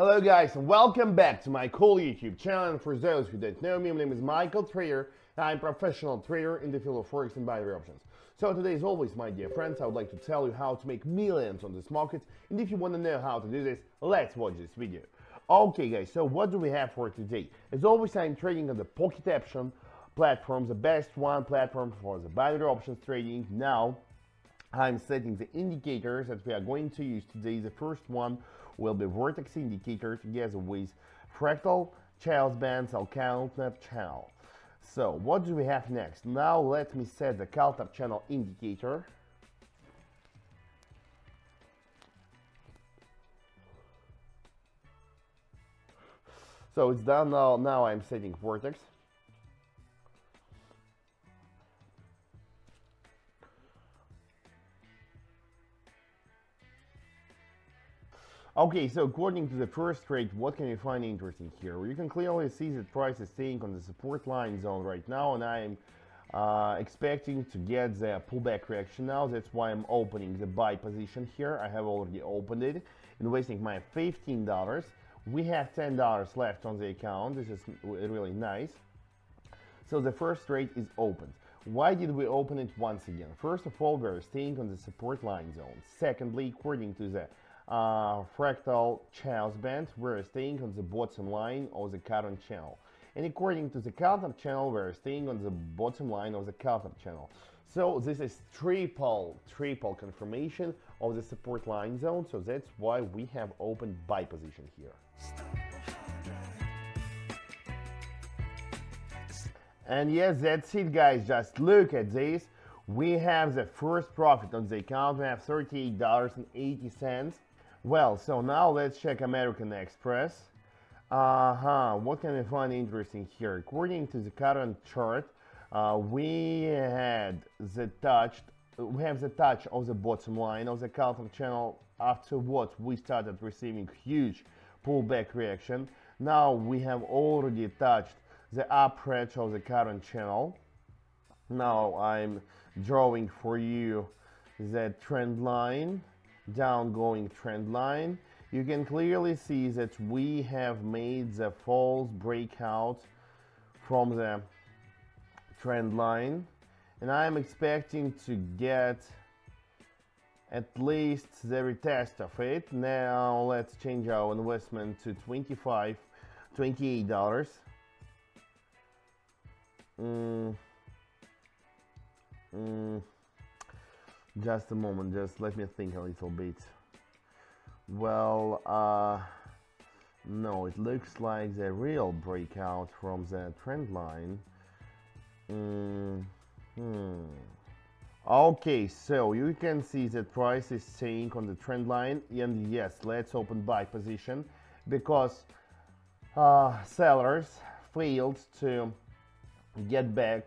Hello guys and welcome back to my cool YouTube channel. And for those who don't know me, my name is Michael Trader. I'm a professional trader in the field of forex and binary options. So today, as always, my dear friends, I would like to tell you how to make millions on this market. And if you want to know how to do this, let's watch this video. Okay guys, so what do we have for today? As always, I'm trading on the pocket option platform, the best one platform for the binary options trading. Now I'm setting the indicators that we are going to use today. The first one will be vortex indicator together with fractal channels bands or counter channel. So what do we have next? Now let me set the counter channel indicator. So it's done now. Now I'm setting vortex. Okay, so according to the first trade, what can you find interesting here? You can clearly see that price is staying on the support line zone right now, and I'm expecting to get the pullback reaction now. That's why I'm opening the buy position here. I have already opened it, investing my $15. We have $10 left on the account. This is really nice. So the first trade is opened. Why did we open it once again? First of all, we're staying on the support line zone. Secondly, according to the fractal channels band, we're staying on the bottom line of the current channel, and according to the counter channel, we're staying on the bottom line of the counter channel. So this is triple confirmation of the support line zone. So that's why we have opened buy position here. And yes, that's it guys, just look at this. We have the first profit on the account. We have $38.80. Well, so now let's check American Express. What can we find interesting here? According to the current chart, we have the touch of the bottom line of the counter channel. After what we started receiving huge pullback reaction. Now we have already touched the upper edge of the current channel. Now I'm drawing for you the trend line, downgoing trend line. You can clearly see that we have made the false breakout from the trend line, and I am expecting to get at least the retest of it. Now let's change our investment to $28. Just a moment, just let me think a little bit. Well, no, it looks like the real breakout from the trend line. Okay, so you can see that price is staying on the trend line, and yes, let's open buy position because sellers failed to get back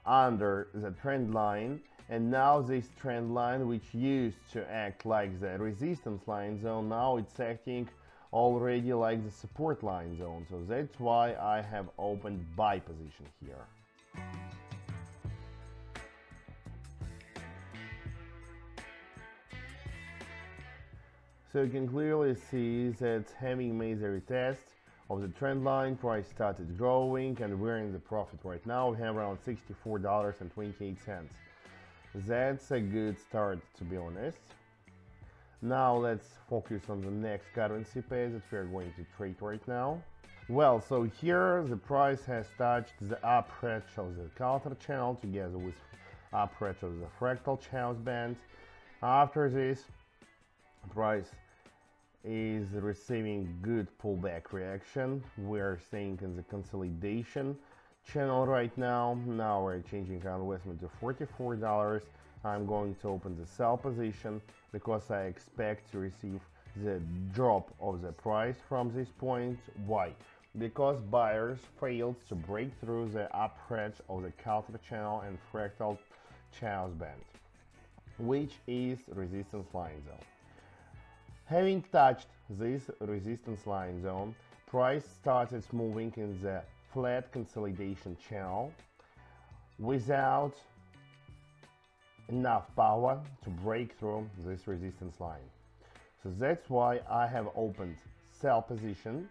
under the trend line. And now this trend line, which used to act like the resistance line zone, now it's acting already like the support line zone. So that's why I have opened buy position here. So you can clearly see that having made the retest of the trend line, price started growing, and we're in the profit right now. We have around $64.28. That's a good start, to be honest. Now let's focus on the next currency pair that we are going to trade right now. Well, so here the price has touched the upper edge of the counter channel together with upper edge of the fractal channels band. After this, price is receiving good pullback reaction. We're staying in the consolidation channel right now. Now we're changing our investment to $44. I'm going to open the sell position because I expect to receive the drop of the price from this point. Why? Because buyers failed to break through the upper edge of the counter channel and fractal channels band, which is resistance line zone. Having touched this resistance line zone, price started moving in the flat consolidation channel without enough power to break through this resistance line. So that's why I have opened sell position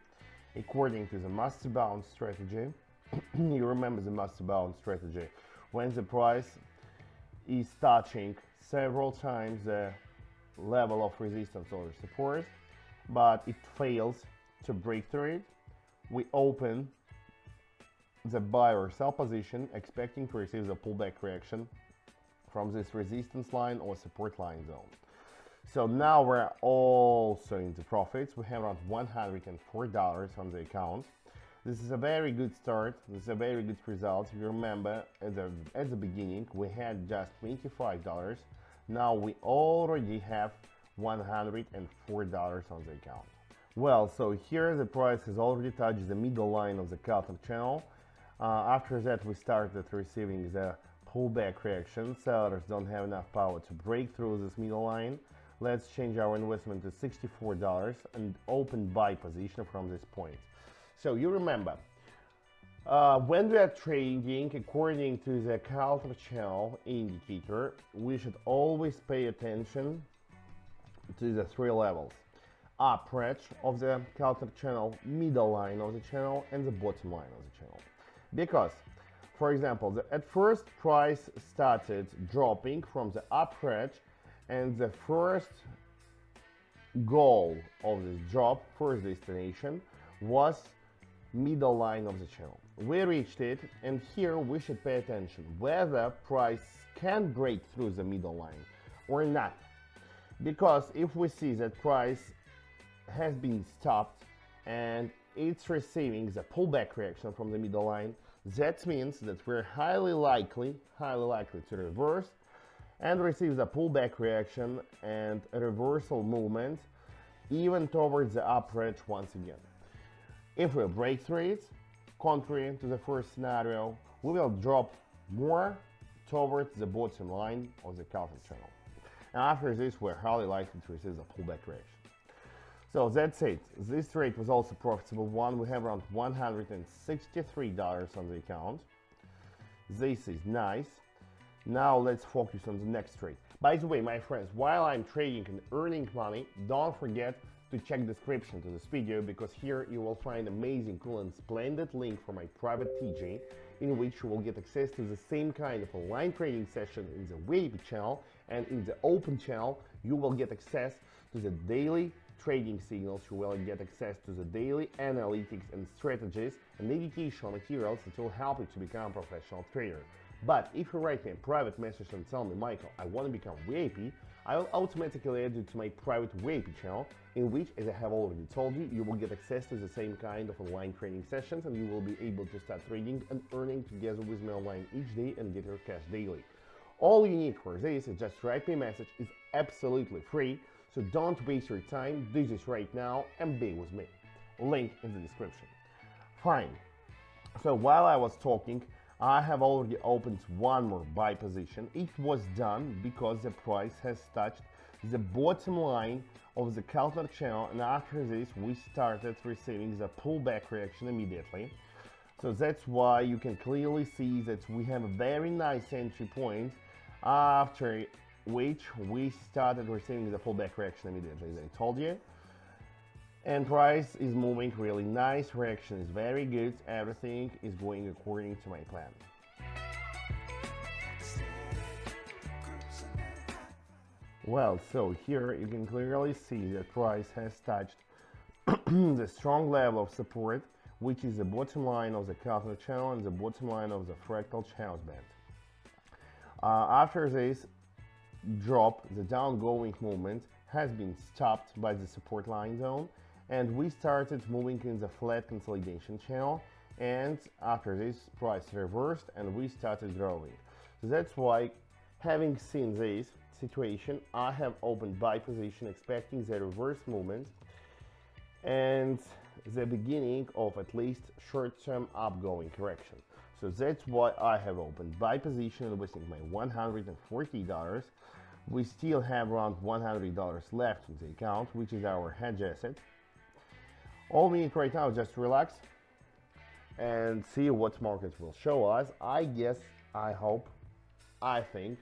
according to the master bound strategy. You remember the master bound strategy, when the price is touching several times the level of resistance or support, but it fails to break through it, we open the buy or sell position expecting to receive the pullback reaction from this resistance line or support line zone. So now we're also into profits. We have around $104 on the account. This is a very good start. This is a very good result. If you remember, at the beginning, we had just $25. Now we already have $104 on the account. Well, so here the price has already touched the middle line of the counter channel. After that, we started receiving the pullback reaction. Sellers don't have enough power to break through this middle line. Let's change our investment to $64 and open buy position from this point. So you remember, when we are trading according to the counter channel indicator, we should always pay attention to the three levels: up edge of the counter channel, middle line of the channel, and the bottom line of the channel. Because, for example, at first price started dropping from the up edge, and the first goal of this drop, first destination, was middle line of the channel. We reached it, and here we should pay attention whether price can break through the middle line or not. Because if we see that price has been stopped and it's receiving the pullback reaction from the middle line, that means that we're highly likely to reverse and receive the pullback reaction and a reversal movement even towards the up edge once again. If we break through it, contrary to the first scenario, we will drop more towards the bottom line of the counter channel. And after this, we're highly likely to receive the pullback reaction. So that's it. This trade was also a profitable one. We have around $163 on the account. This is nice. Now let's focus on the next trade. By the way, my friends, while I'm trading and earning money, don't forget to check the description to this video, because here you will find amazing, cool and splendid link for my private TG, in which you will get access to the same kind of online trading session in the VIP channel, and in the open channel you will get access to the daily trading signals, you will get access to the daily analytics and strategies and educational materials that will help you to become a professional trader. But if you write me a private message and tell me, Michael, I want to become VIP, I will automatically add you to my private VIP channel, in which, as I have already told you, you will get access to the same kind of online training sessions, and you will be able to start trading and earning together with me online each day and get your cash daily. All you need for this is just write me a message. It's absolutely free, so don't waste your time. Do this right now and be with me. Link in the description. Fine. So while I was talking, I have already opened one more buy position. It was done because the price has touched the bottom line of the counter channel, and after this we started receiving the pullback reaction immediately. So that's why you can clearly see that we have a very nice entry point, after which we started receiving the pullback reaction immediately, as I told you. And price is moving really nice, reaction is very good, everything is going according to my plan. Well, so here you can clearly see that price has touched the strong level of support, which is the bottom line of the counter channel and the bottom line of the fractal channel band. After this drop, the downgoing movement has been stopped by the support line zone, and we started moving in the flat consolidation channel, and after this price reversed and we started growing. So that's why, having seen this situation, I have opened buy position expecting the reverse movement and the beginning of at least short-term upgoing correction. So that's why I have opened buy position investing my $140. We still have around $100 left in the account, which is our hedge asset. All we need right now is just relax and see what markets will show us. I guess, I hope, I think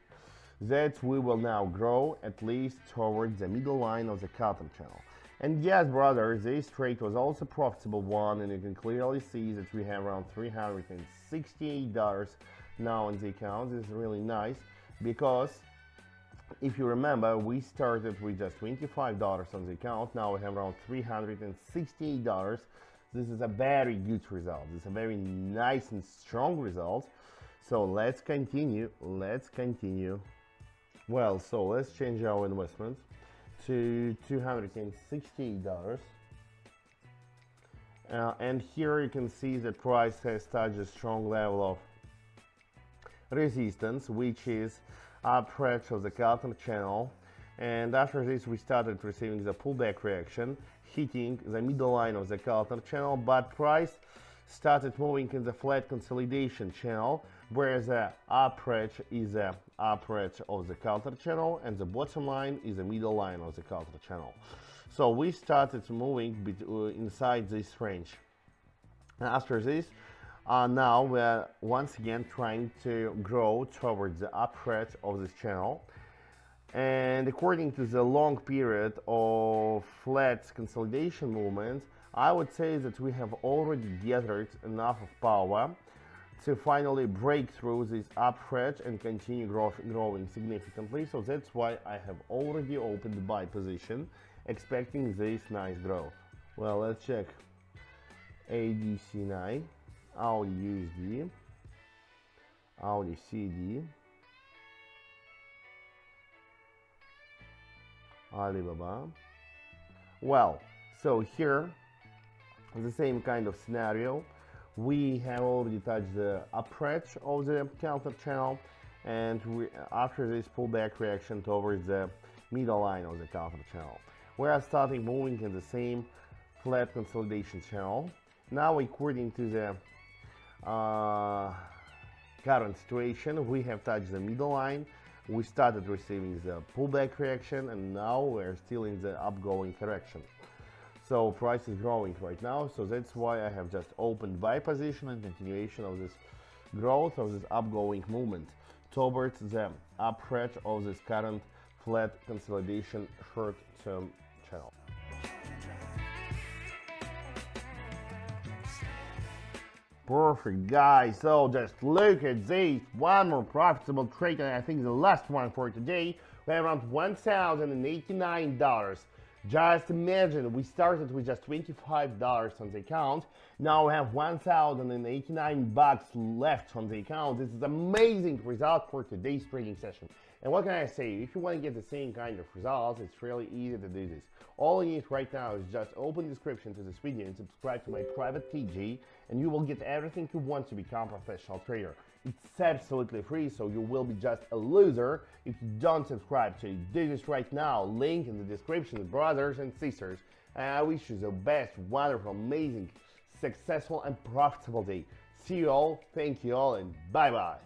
that we will now grow at least towards the middle line of the counter channel. And yes, brothers, this trade was also a profitable one, and you can clearly see that we have around $368 now in the account. This is really nice because if you remember, we started with just $25 on the account. Now we have around $368. This is a very good result. This is a very nice and strong result. So let's continue. Let's continue. Well, so let's change our investment to $268. And here you can see the price has touched a strong level of resistance, which is approach of the counter channel, and after this we started receiving the pullback reaction, hitting the middle line of the counter channel, but price started moving in the flat consolidation channel, where the approach is the approach of the counter channel and the bottom line is the middle line of the counter channel. So we started moving inside this range. After this, now we're once again trying to grow towards the approach of this channel, and according to the long period of flat consolidation movement, I would say that we have already gathered enough of power to finally break through this approach and continue growing significantly. So that's why I have already opened the buy position, expecting this nice growth. Well, let's check ADC9, Audi USD, Audi CD, Alibaba. Well, so here the same kind of scenario. We have already touched the approach of the counter channel, and after this pullback reaction towards the middle line of the counter channel, we are starting moving in the same flat consolidation channel. Now, according to the current situation, we have touched the middle line, we started receiving the pullback reaction, and now we're still in the upgoing correction. So price is growing right now, so that's why I have just opened buy position and continuation of this growth of this upgoing movement towards the approach of this current flat consolidation short-term channel. Perfect, guys. So just look at this. One more profitable trade, and I think the last one for today. We have around $1,089. Just imagine, we started with just $25 on the account. Now we have $1,089 left on the account. This is amazing result for today's trading session. And what can I say? If you want to get the same kind of results, it's really easy to do this. All you need right now is just open description to this video and subscribe to my private TG, and you will get everything you want to become a professional trader. It's absolutely free, so you will be just a loser if you don't subscribe. So you do this right now, link in the description, brothers and sisters. And I wish you the best, wonderful, amazing, successful and profitable day. See you all, thank you all, and bye bye.